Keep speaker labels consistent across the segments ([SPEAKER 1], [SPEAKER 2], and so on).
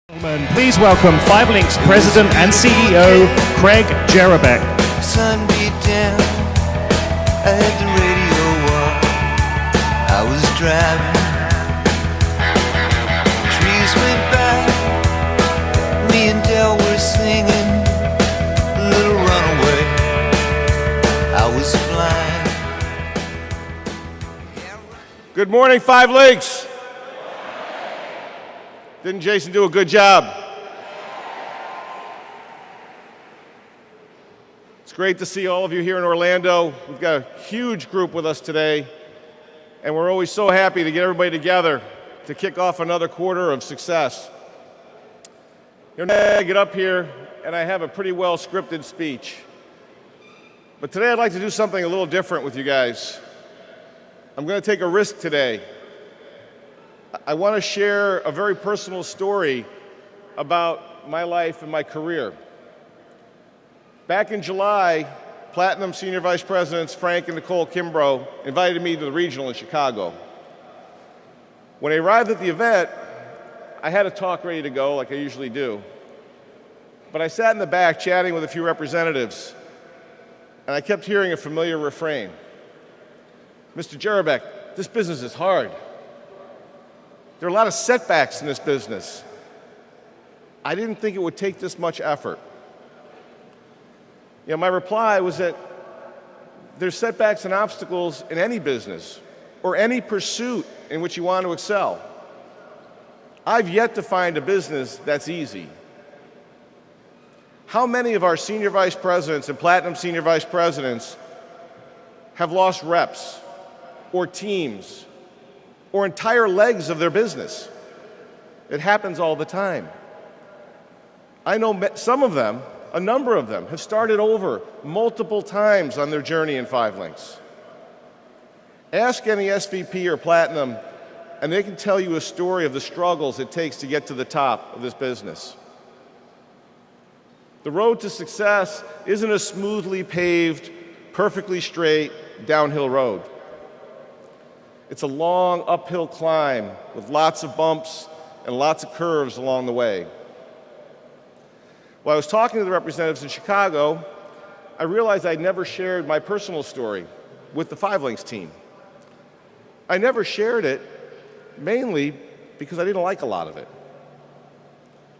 [SPEAKER 1] Please welcome 5LINK's President and CEO, Craig Jerabeck.
[SPEAKER 2] Sun beat down, I had the radio on, I was driving, trees went by, me and Del were singing, Little Runaway, I was flying.
[SPEAKER 3] Good morning, 5LINKs. Didn't Jason do a good job? It's great to see all of you here in Orlando. We've got a huge group with us today, and we're always so happy to get everybody together to kick off another quarter of success. You know, I get up here and I have a pretty well scripted speech. But today I'd like to do something a little different with you guys. I'm going to take a risk today. I want to share a very personal story about my life and my career. Back in July, Platinum Senior Vice Presidents Frank and Nicole Kimbrough invited me to the regional in Chicago. When I arrived at the event, I had a talk ready to go like I usually do. But I sat in the back chatting with a few representatives, and I kept hearing a familiar refrain. Mr. Jerabeck, this business is hard. There are a lot of setbacks in this business. I didn't think it would take this much effort. You know, my reply was that there's setbacks and obstacles in any business or any pursuit in which you want to excel. I've yet to find a business that's easy. How many of our senior vice presidents and platinum senior vice presidents have lost reps or teams or entire legs of their business? It happens all the time. I know some of them, a number of them, have started over multiple times on their journey in 5LINKs. Ask any SVP or platinum, and they can tell you a story of the struggles it takes to get to the top of this business. The road to success isn't a smoothly paved, perfectly straight downhill road. It's a long uphill climb with lots of bumps and lots of curves along the way. While I was talking to the representatives in Chicago, I realized I'd never shared my personal story with the 5LINKs team. I never shared it mainly because I didn't like a lot of it.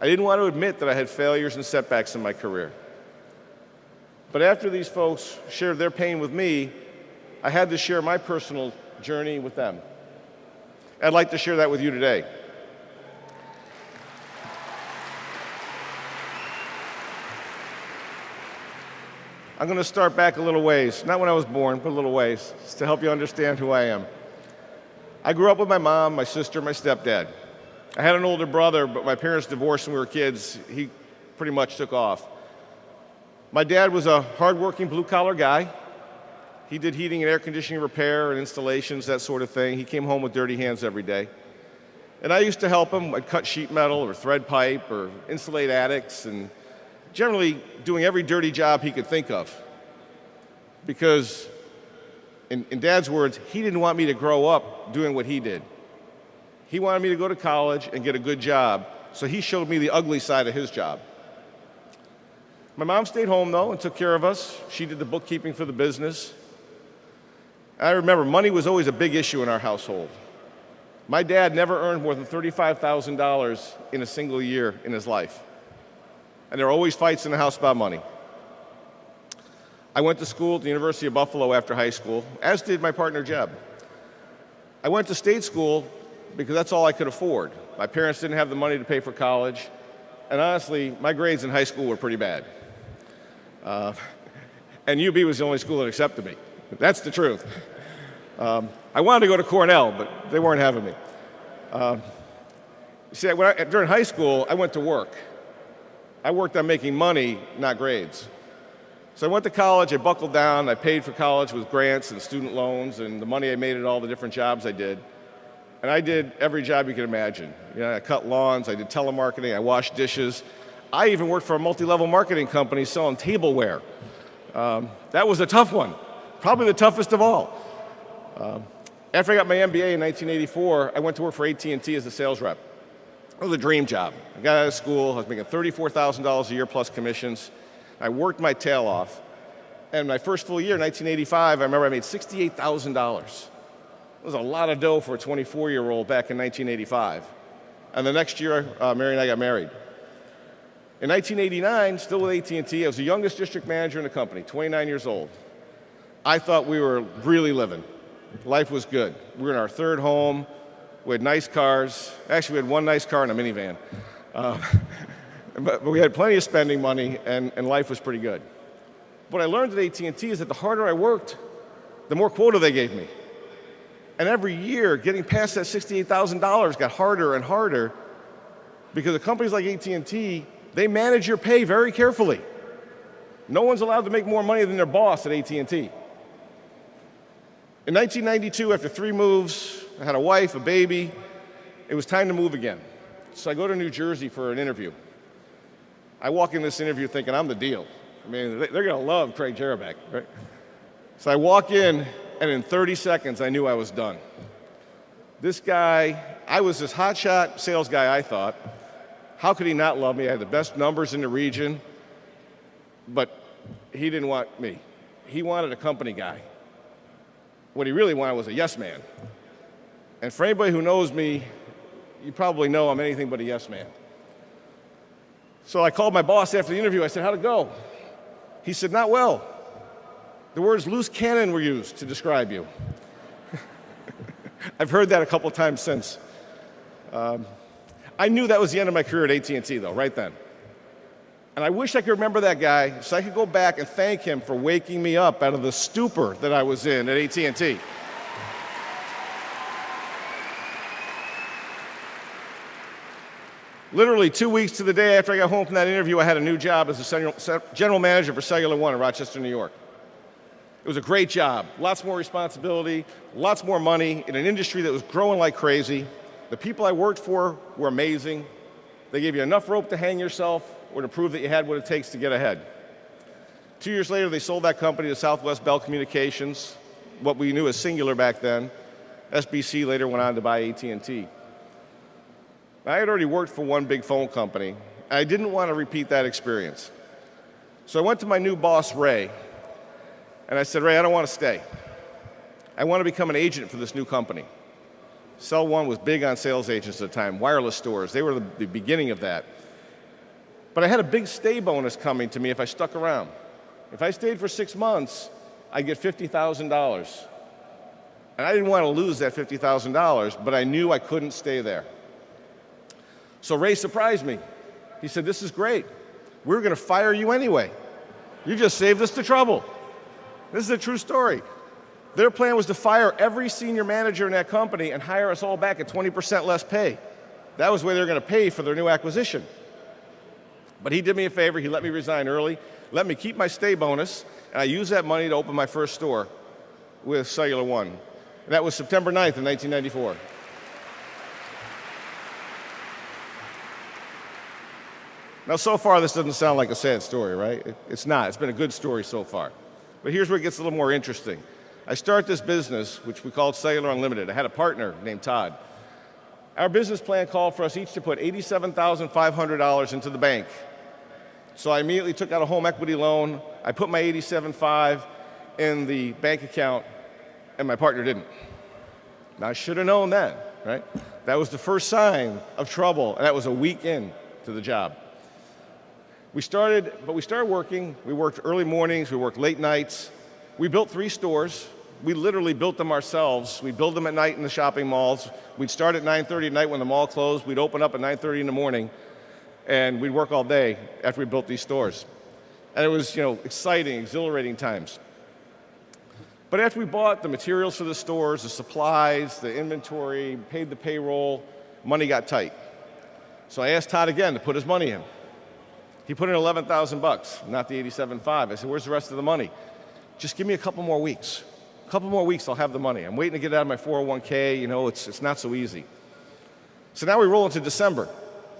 [SPEAKER 3] I didn't want to admit that I had failures and setbacks in my career. But after these folks shared their pain with me, I had to share my personal journey with them. I'd like to share that with you today. I'm going to start back a little ways, not when I was born, but a little ways, just to help you understand who I am. I grew up with my mom, my sister, my stepdad. I had an older brother, but my parents divorced when we were kids. He pretty much took off. My dad was a hardworking blue-collar guy. He did heating and air conditioning repair and installations, that sort of thing. He came home with dirty hands every day. And I used to help him. I'd cut sheet metal or thread pipe or insulate attics and generally doing every dirty job he could think of. Because, in Dad's words, he didn't want me to grow up doing what he did. He wanted me to go to college and get a good job, so he showed me the ugly side of his job. My mom stayed home, though, and took care of us. She did the bookkeeping for the business. I remember money was always a big issue in our household. My dad never earned more than $35,000 in a single year in his life. And there were always fights in the house about money. I went to school at the University of Buffalo after high school, as did my partner, Jeb. I went to state school because that's all I could afford. My parents didn't have the money to pay for college, and honestly, my grades in high school were pretty bad. And UB was the only school that accepted me. That's the truth. I wanted to go to Cornell, but they weren't having me. See, during high school, I went to work. I worked on making money, not grades. So I went to college, I buckled down, I paid for college with grants and student loans and the money I made at all the different jobs I did. And I did every job you could imagine. You know, I cut lawns, I did telemarketing, I washed dishes. I even worked for a multi-level marketing company selling tableware. That was a tough one, probably the toughest of all. After I got my MBA in 1984, I went to work for AT&T as a sales rep. It was a dream job. I got out of school, I was making $34,000 a year plus commissions. I worked my tail off. And my first full year, 1985, I remember I made $68,000. It was a lot of dough for a 24-year-old back in 1985. And the next year, Mary and I got married. In 1989, still with AT&T, I was the youngest district manager in the company, 29 years old. I thought we were really living. Life was good. We were in our third home. We had nice cars. Actually, we had one nice car and a minivan. But we had plenty of spending money, and life was pretty good. What I learned at AT&T is that the harder I worked, the more quota they gave me. And every year, getting past that $68,000 got harder and harder because the companies like AT&T, they manage your pay very carefully. No one's allowed to make more money than their boss at AT&T. In 1992, after 3 moves, I had a wife, a baby. It was time to move again. So I go to New Jersey for an interview. I walk in this interview thinking I'm the deal. I mean, they're going to love Craig Jerabeck, right? So I walk in, and in 30 seconds, I knew I was done. This guy, I was this hotshot sales guy, I thought. How could he not love me? I had the best numbers in the region, but he didn't want me. He wanted a company guy. What he really wanted was a yes man. And for anybody who knows me, you probably know I'm anything but a yes man. So I called my boss after the interview. I said, how'd it go? He said, not well. The words loose cannon were used to describe you. I've heard that a couple times since. I knew that was the end of my career at AT&T, though, right then. And I wish I could remember that guy so I could go back and thank him for waking me up out of the stupor that I was in at AT&T. Literally 2 weeks to the day after I got home from that interview, I had a new job as a general manager for Cellular One in Rochester, New York. It was a great job, lots more responsibility, lots more money in an industry that was growing like crazy. The people I worked for were amazing. They gave you enough rope to hang yourself or to prove that you had what it takes to get ahead. 2 years later, they sold that company to Southwest Bell Communications, what we knew as Singular back then. SBC later went on to buy AT&T. I had already worked for one big phone company. I didn't want to repeat that experience. So I went to my new boss, Ray, and I said, Ray, I don't want to stay. I want to become an agent for this new company. Cell One was big on sales agents at the time, wireless stores. They were the beginning of that. But I had a big stay bonus coming to me if I stuck around. If I stayed for 6 months, I'd get $50,000. And I didn't want to lose that $50,000, but I knew I couldn't stay there. So Ray surprised me. He said, this is great. We're going to fire you anyway. You just saved us the trouble. This is a true story. Their plan was to fire every senior manager in that company and hire us all back at 20% less pay. That was the way they were going to pay for their new acquisition. But he did me a favor. He let me resign early, let me keep my stay bonus, and I used that money to open my first store with Cellular One. And that was September 9th of 1994. Now, so far, this doesn't sound like a sad story, right? It's not. It's been a good story so far. But here's where it gets a little more interesting. I start this business, which we called Cellular Unlimited. I had a partner named Todd. Our business plan called for us each to put $87,500 into the bank. So I immediately took out a home equity loan. I put my $87,500 in the bank account, and my partner didn't. Now, I should have known that, right? That was the first sign of trouble, and that was a week in to the job. We started working. We worked early mornings. We worked late nights. We built 3 stores. We literally built them ourselves. We'd build them at night in the shopping malls. We'd start at 9:30 at night when the mall closed. We'd open up at 9:30 in the morning, and we'd work all day after we built these stores. And it was, exciting, exhilarating times. But after we bought the materials for the stores, the supplies, the inventory, paid the payroll, money got tight. So I asked Todd again to put his money in. He put in $11,000, not the $87,500. I said, where's the rest of the money? Just give me a couple more weeks. A couple more weeks, I'll have the money. I'm waiting to get it out of my 401k. It's not so easy. So now we roll into December.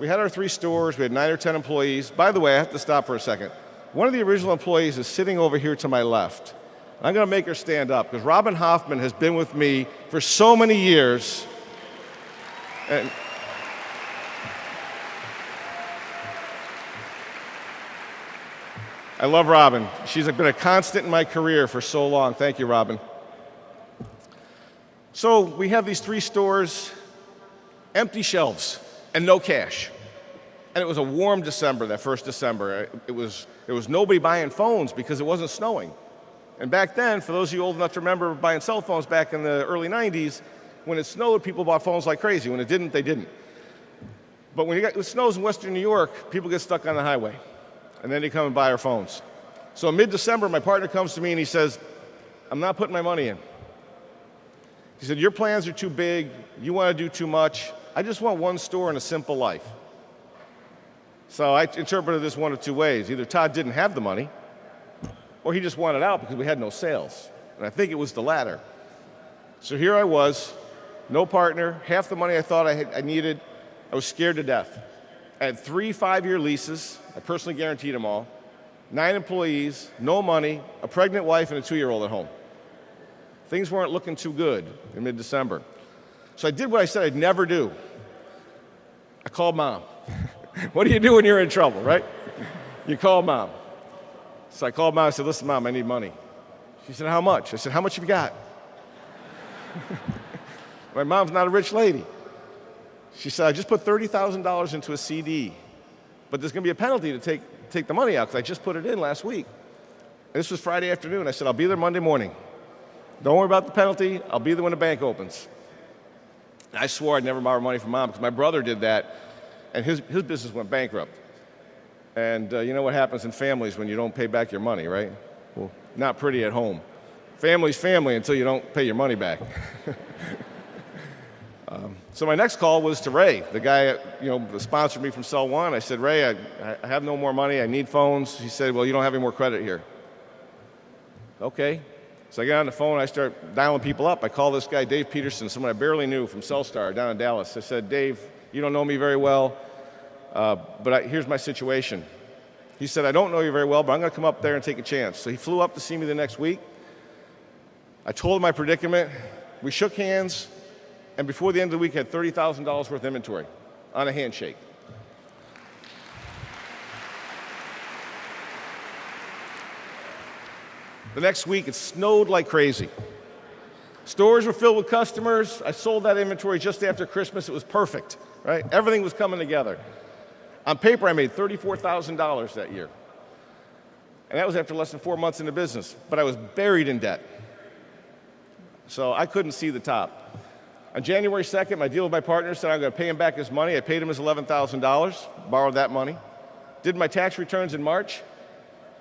[SPEAKER 3] We had our 3 stores. We had 9 or 10 employees. By the way, I have to stop for a second. One of the original employees is sitting over here to my left. I'm going to make her stand up because Robin Hoffman has been with me for so many years. And I love Robin. She's been a constant in my career for so long. Thank you, Robin. So we have these 3 stores, empty shelves, and no cash. And it was a warm December, that first December. There was nobody buying phones because it wasn't snowing. And back then, for those of you old enough to remember buying cell phones back in the early 90s, when it snowed, people bought phones like crazy. When it didn't, they didn't. But when it snows in Western New York, people get stuck on the highway. And then they come and buy our phones. So in mid-December, my partner comes to me and he says, I'm not putting my money in. He said, your plans are too big. You want to do too much. I just want one store and a simple life. So I interpreted this one of 2 ways. Either Todd didn't have the money, or he just wanted out because we had no sales. And I think it was the latter. So here I was, no partner, half the money I thought I needed. I was scared to death. I had 3 5-year leases. I personally guaranteed them all. 9 employees, no money, a pregnant wife, and a 2-year-old at home. Things weren't looking too good in mid-December. So I did what I said I'd never do. I called Mom. What do you do when you're in trouble, right? You call Mom. So I called Mom. I said, listen, Mom, I need money. She said, how much? I said, how much have you got? My mom's not a rich lady. She said, I just put $30,000 into a CD, but there's going to be a penalty to take the money out because I just put it in last week. And this was Friday afternoon. I said, I'll be there Monday morning. Don't worry about the penalty. I'll be there when the bank opens. And I swore I'd never borrow money from Mom because my brother did that, and his business went bankrupt. And you know what happens in families when you don't pay back your money, right? Well, not pretty at home. Family's family until you don't pay your money back. So my next call was to Ray, the guy that sponsored me from Cell One. I said, Ray, I have no more money. I need phones. He said, well, you don't have any more credit here. Okay. So I get on the phone. I start dialing people up. I call this guy, Dave Peterson, someone I barely knew from Cellstar down in Dallas. I said, Dave, you don't know me very well, but here's my situation. He said, I don't know you very well, but I'm going to come up there and take a chance. So he flew up to see me the next week. I told him my predicament. We shook hands. And before the end of the week, had $30,000 worth of inventory on a handshake. The next week, it snowed like crazy. Stores were filled with customers. I sold that inventory just after Christmas. It was perfect, right? Everything was coming together. On paper, I made $34,000 that year. And that was after less than 4 months in the business. But I was buried in debt. So I couldn't see the top. On January 2nd, my deal with my partner said I'm going to pay him back his money. I paid him his $11,000, borrowed that money. Did my tax returns in March.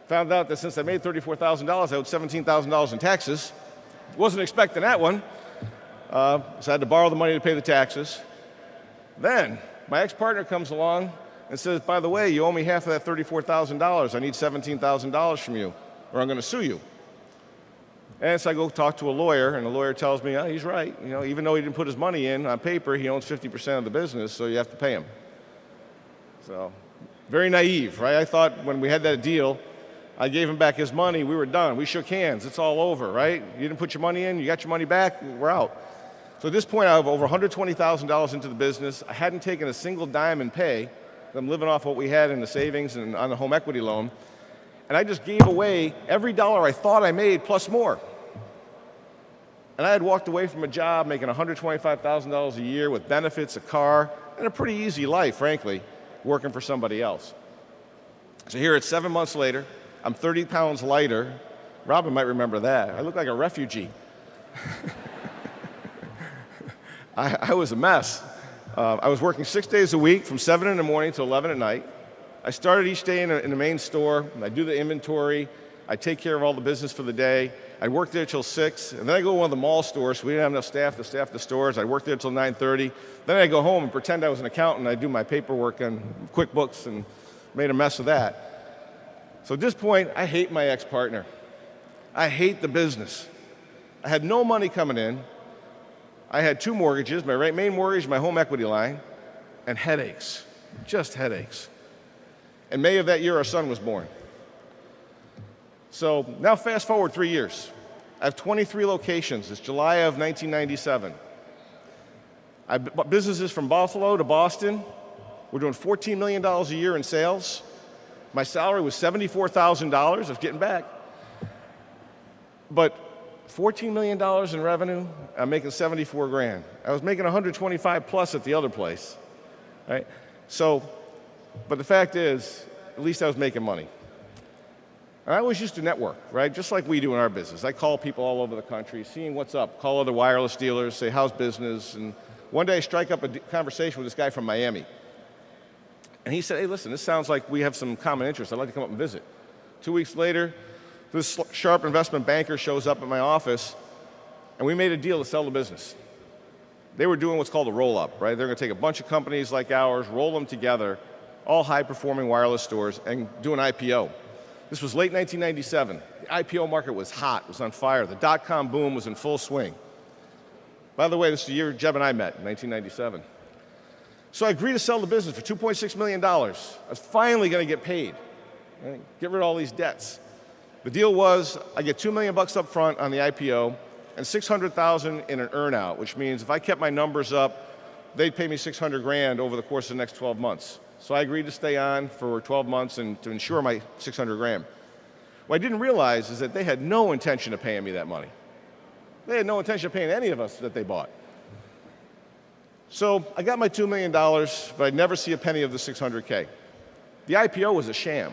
[SPEAKER 3] Found out that since I made $34,000, I owed $17,000 in taxes. Wasn't expecting that one. So I had to borrow the money to pay the taxes. Then my ex-partner comes along and says, by the way, you owe me half of that $34,000. I need $17,000 from you, or I'm going to sue you. And so I go talk to a lawyer, and the lawyer tells me, oh, he's right. Even though he didn't put his money in on paper, he owns 50% of the business, so you have to pay him. So very naive, right? I thought when we had that deal, I gave him back his money, we were done. We shook hands, it's all over, right? You didn't put your money in, you got your money back, we're out. So at this point, I have over $120,000 into the business. I hadn't taken a single dime in pay. I'm living off what we had in the savings and on the home equity loan. And I just gave away every dollar I thought I made plus more. And I had walked away from a job making $125,000 a year with benefits, a car, and a pretty easy life, frankly, working for somebody else. So here it's 7 months later. I'm 30 pounds lighter. Robin might remember that. I look like a refugee. I was a mess. I was working 6 days a week from 7 in the morning to 11 at night. I started each day in the main store. I do the inventory. I take care of all the business for the day. I'd work there till 6, and then I go to one of the mall stores. So we didn't have enough staff to staff the stores. I'd work there till 9:30. Then I'd go home and pretend I was an accountant. I'd do my paperwork on QuickBooks and made a mess of that. So at this point, I hate my ex-partner. I hate the business. I had no money coming in. I had 2 mortgages, my main mortgage, my home equity line, and headaches, just headaches. In May of that year, our son was born. So now fast forward 3 years. I have 23 locations. It's July of 1997. I bought businesses from Buffalo to Boston. We're doing $14 million a year in sales. My salary was $74,000 of getting back. But $14 million in revenue, I'm making 74 grand. I was making 125 plus at the other place, right? So, but the fact is, at least I was making money. And I always used to network, right? Just like we do in our business. I call people all over the country, seeing what's up, call other wireless dealers, say, how's business? And one day I strike up a conversation with this guy from Miami. And he said, hey, listen, this sounds like we have some common interests. I'd like to come up and visit. 2 weeks later, this sharp investment banker shows up at my office, and we made a deal to sell the business. They were doing what's called a roll-up, right? They're going to take a bunch of companies like ours, roll them together, all high-performing wireless stores, and do an IPO. This was late 1997. The IPO market was hot, it was on fire. The dot-com boom was in full swing. By the way, this is the year Jeb and I met, in 1997. So I agreed to sell the business for $2.6 million. I was finally going to get paid, right? Get rid of all these debts. The deal was I get $2 million up front on the IPO and $600,000 in an earnout, which means if I kept my numbers up, they'd pay me 600 grand over the course of the next 12 months. So I agreed to stay on for 12 months and to ensure my 600 grand. What I didn't realize is that they had no intention of paying me that money. They had no intention of paying any of us that they bought. So I got my $2 million, but I'd never see a penny of the 600K. The IPO was a sham.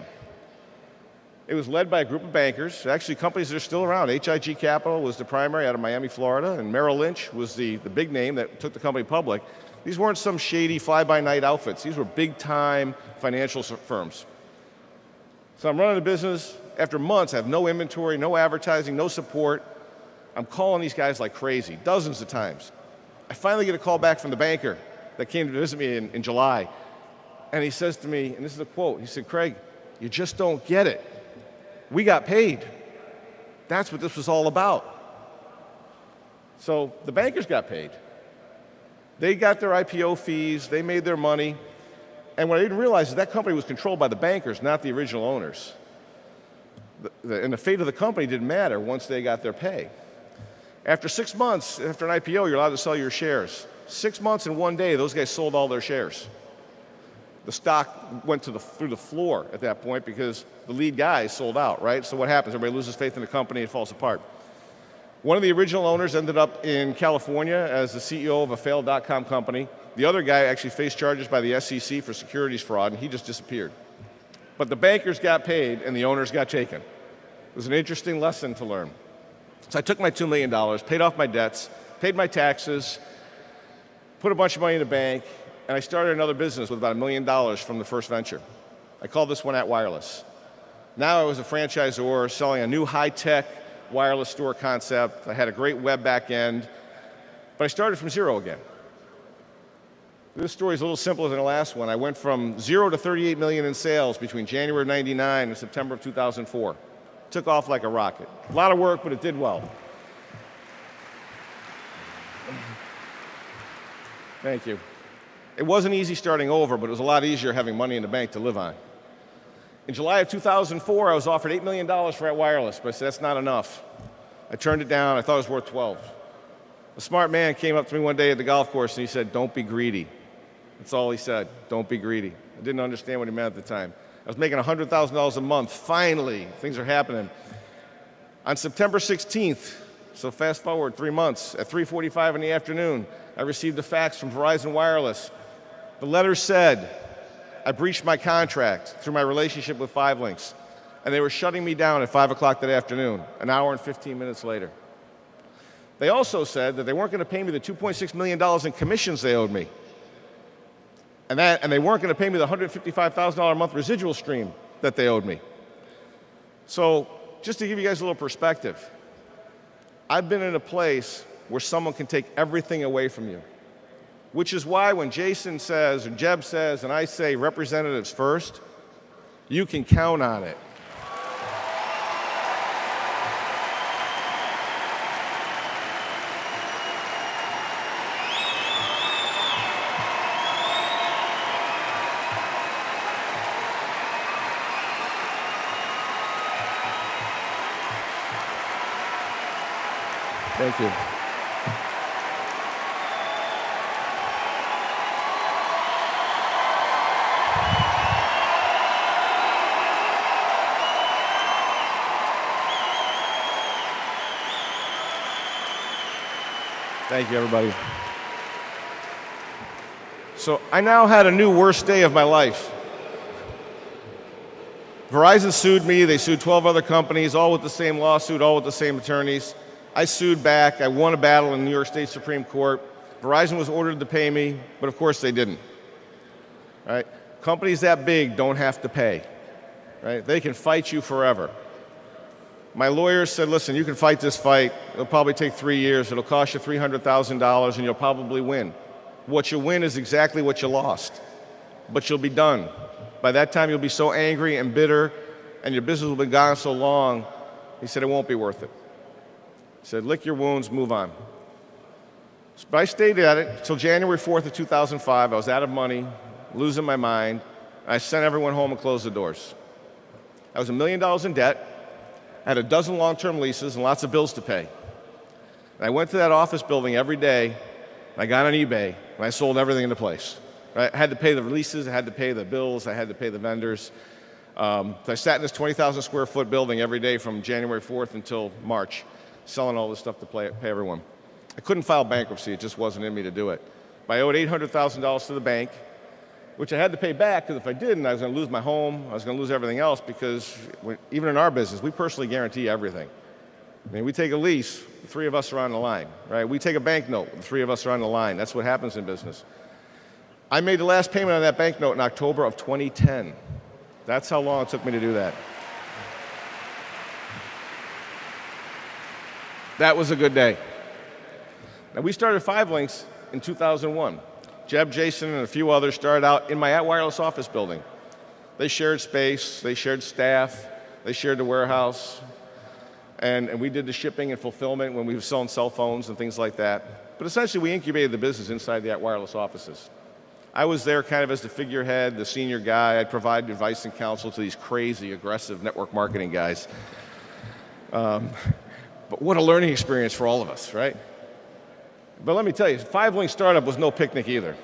[SPEAKER 3] It was led by a group of bankers, actually companies that are still around. HIG Capital was the primary out of Miami, Florida, and Merrill Lynch was the big name that took the company public. These weren't some shady fly-by-night outfits. These were big-time financial firms. So I'm running a business. After months, I have no inventory, no advertising, no support. I'm calling these guys like crazy, dozens of times. I finally get a call back from the banker that came to visit me in July. And he says to me, and this is a quote, he said, Craig, you just don't get it. We got paid. That's what this was all about. So the bankers got paid. They got their IPO fees, they made their money, and what I didn't realize is that company was controlled by the bankers, not the original owners. And the fate of the company didn't matter once they got their pay. After 6 months, after an IPO, you're allowed to sell your shares. 6 months and 1 day, those guys sold all their shares. The stock went through the floor at that point because the lead guys sold out, right? So what happens? Everybody loses faith in the company, it falls apart. One of the original owners ended up in California as the CEO of a failed dot-com company. The other guy actually faced charges by the SEC for securities fraud, and he just disappeared. But the bankers got paid, and the owners got taken. It was an interesting lesson to learn. So I took my $2 million, paid off my debts, paid my taxes, put a bunch of money in the bank, and I started another business with about $1 million from the first venture. I called this one At Wireless. Now I was a franchisor selling a new high-tech wireless store concept. I had a great web back end, but I started from zero again. This story is a little simpler than the last one. I went from 0 to 38 million in sales between January of '99 and September of 2004. Took off like a rocket. A lot of work, but it did well. Thank you. It wasn't easy starting over, but it was a lot easier having money in the bank to live on. In July of 2004, I was offered $8 million for At Wireless, but I said, that's not enough. I turned it down. I thought it was worth 12. A smart man came up to me one day at the golf course, and he said, don't be greedy. That's all he said, don't be greedy. I didn't understand what he meant at the time. I was making $100,000 a month. Finally, things are happening. On September 16th, so fast forward 3 months, at 3:45 in the afternoon, I received a fax from Verizon Wireless. The letter said, I breached my contract through my relationship with 5 Links, and they were shutting me down at 5 o'clock that afternoon, an hour and 15 minutes later. They also said that they weren't going to pay me the $2.6 million in commissions they owed me, and they weren't going to pay me the $155,000 a month residual stream that they owed me. So just to give you guys a little perspective, I've been in a place where someone can take everything away from you, which is why when Jason says, or Jeb says, and I say representatives first, you can count on it. Thank you. Thank you, everybody. So I now had a new worst day of my life. Verizon sued me. They sued 12 other companies, all with the same lawsuit, all with the same attorneys. I sued back. I won a battle in the New York State Supreme Court. Verizon was ordered to pay me, but of course they didn't. Right? Companies that big don't have to pay. Right? They can fight you forever. My lawyer said, listen, you can fight this fight. It'll probably take 3 years. It'll cost you $300,000, and you'll probably win. What you win is exactly what you lost, but you'll be done. By that time, you'll be so angry and bitter, and your business will be gone so long. He said, it won't be worth it. He said, lick your wounds, move on. But I stayed at it until January 4th of 2005. I was out of money, losing my mind. I sent everyone home and closed the doors. I was $1 million in debt. I had a dozen long-term leases and lots of bills to pay. And I went to that office building every day. I got on eBay, and I sold everything into place. Right? I had to pay the leases, I had to pay the bills, I had to pay the vendors. So I sat in this 20,000 square foot building every day from January 4th until March, selling all this stuff to pay everyone. I couldn't file bankruptcy, it just wasn't in me to do it. But I owed $800,000 to the bank, which I had to pay back, because if I didn't, I was going to lose my home, I was going to lose everything else, because even in our business, we personally guarantee everything. I mean, we take a lease, the three of us are on the line, right? We take a bank note, the three of us are on the line. That's what happens in business. I made the last payment on that bank note in October of 2010. That's how long it took me to do that. That was a good day. Now, we started 5 Links in 2001. Jeb, Jason, and a few others started out in my wireless office building. They shared space, they shared staff, they shared the warehouse. And we did the shipping and fulfillment when we were selling cell phones and things like that. But essentially, we incubated the business inside the wireless offices. I was there kind of as the figurehead, the senior guy. I'd provide advice and counsel to these crazy, aggressive network marketing guys. But what a learning experience for all of us, right? But let me tell you, 5 Link Startup was no picnic either.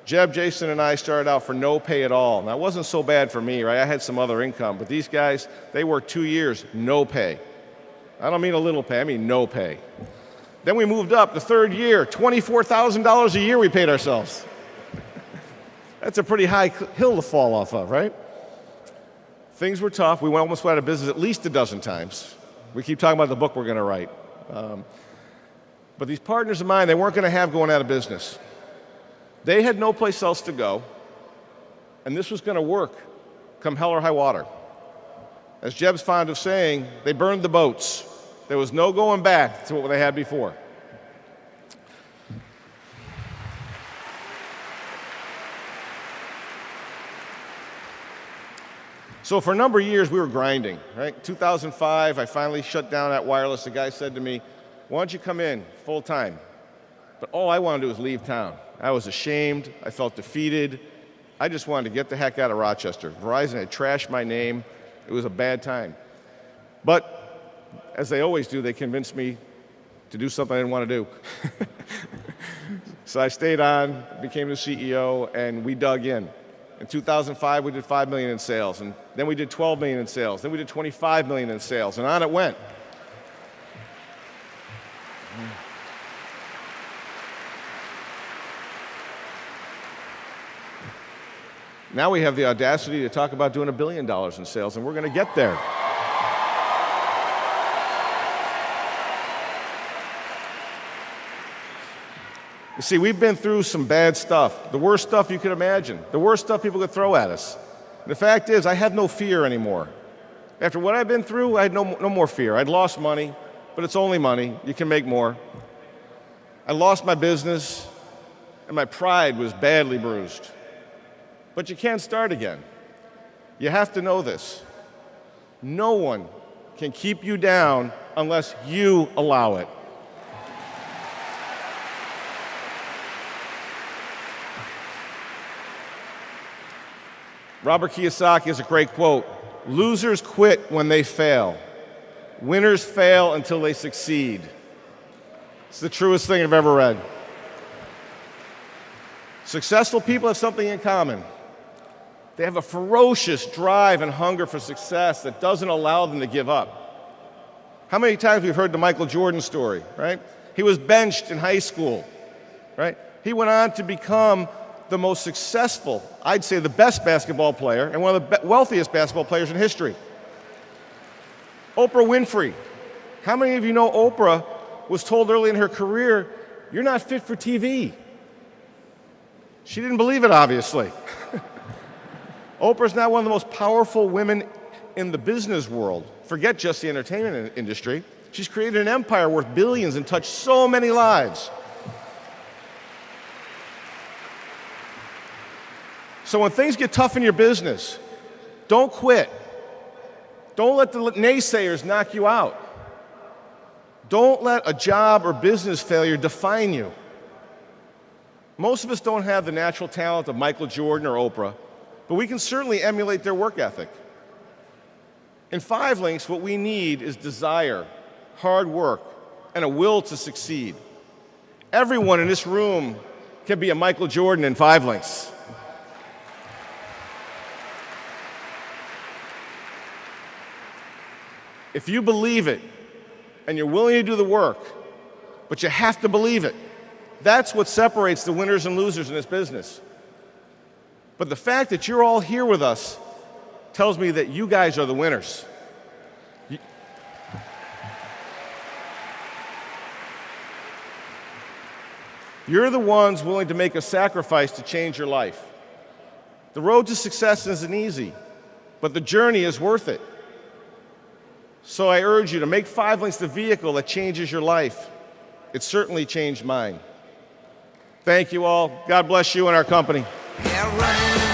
[SPEAKER 3] Jeb, Jason, and I started out for no pay at all. Now, it wasn't so bad for me, right? I had some other income. But these guys, they worked 2 years, no pay. I don't mean a little pay, I mean no pay. Then we moved up the 3rd year, $24,000 a year we paid ourselves. That's a pretty high hill to fall off of, right? Things were tough. We almost went out of business at least a dozen times. We keep talking about the book we're going to write. But these partners of mine, they weren't going to have going out of business. They had no place else to go, and this was going to work come hell or high water. As Jeb's fond of saying, they burned the boats. There was no going back to what they had before. So for a number of years, we were grinding, right? 2005, I finally shut down that wireless. The guy said to me, why don't you come in full time? But all I wanted to do was leave town. I was ashamed. I felt defeated. I just wanted to get the heck out of Rochester. Verizon had trashed my name. It was a bad time. But as they always do, they convinced me to do something I didn't want to do. So I stayed on, became the CEO, and we dug in. In 2005, we did $5 million in sales, and then we did $12 million in sales. Then we did $25 million in sales, and on it went. Now we have the audacity to talk about doing $1 billion in sales, and we're going to get there. You see, we've been through some bad stuff, the worst stuff you could imagine, the worst stuff people could throw at us. And the fact is, I have no fear anymore. After what I've been through, I had no more fear. I'd lost money, but it's only money. You can make more. I lost my business, and my pride was badly bruised. But you can't start again. You have to know this. No one can keep you down unless you allow it. Robert Kiyosaki has a great quote. Losers quit when they fail. Winners fail until they succeed. It's the truest thing I've ever read. Successful people have something in common. They have a ferocious drive and hunger for success that doesn't allow them to give up. How many times we've heard the Michael Jordan story, right? He was benched in high school, right? He went on to become the most successful, I'd say the best basketball player and one of the wealthiest basketball players in history. Oprah Winfrey. How many of you know Oprah was told early in her career, "You're not fit for TV"? She didn't believe it, obviously. Oprah's now one of the most powerful women in the business world. Forget just the entertainment industry. She's created an empire worth billions and touched so many lives. So when things get tough in your business, don't quit. Don't let the naysayers knock you out. Don't let a job or business failure define you. Most of us don't have the natural talent of Michael Jordan or Oprah, but we can certainly emulate their work ethic. In 5 Links, what we need is desire, hard work, and a will to succeed. Everyone in this room can be a Michael Jordan in 5 Links. If you believe it, and you're willing to do the work, but you have to believe it, that's what separates the winners and losers in this business. But the fact that you're all here with us tells me that you guys are the winners. You're the ones willing to make a sacrifice to change your life. The road to success isn't easy, but the journey is worth it. So I urge you to make 5 Links the vehicle that changes your life. It certainly changed mine. Thank you all. God bless you and our company.
[SPEAKER 2] Yeah, running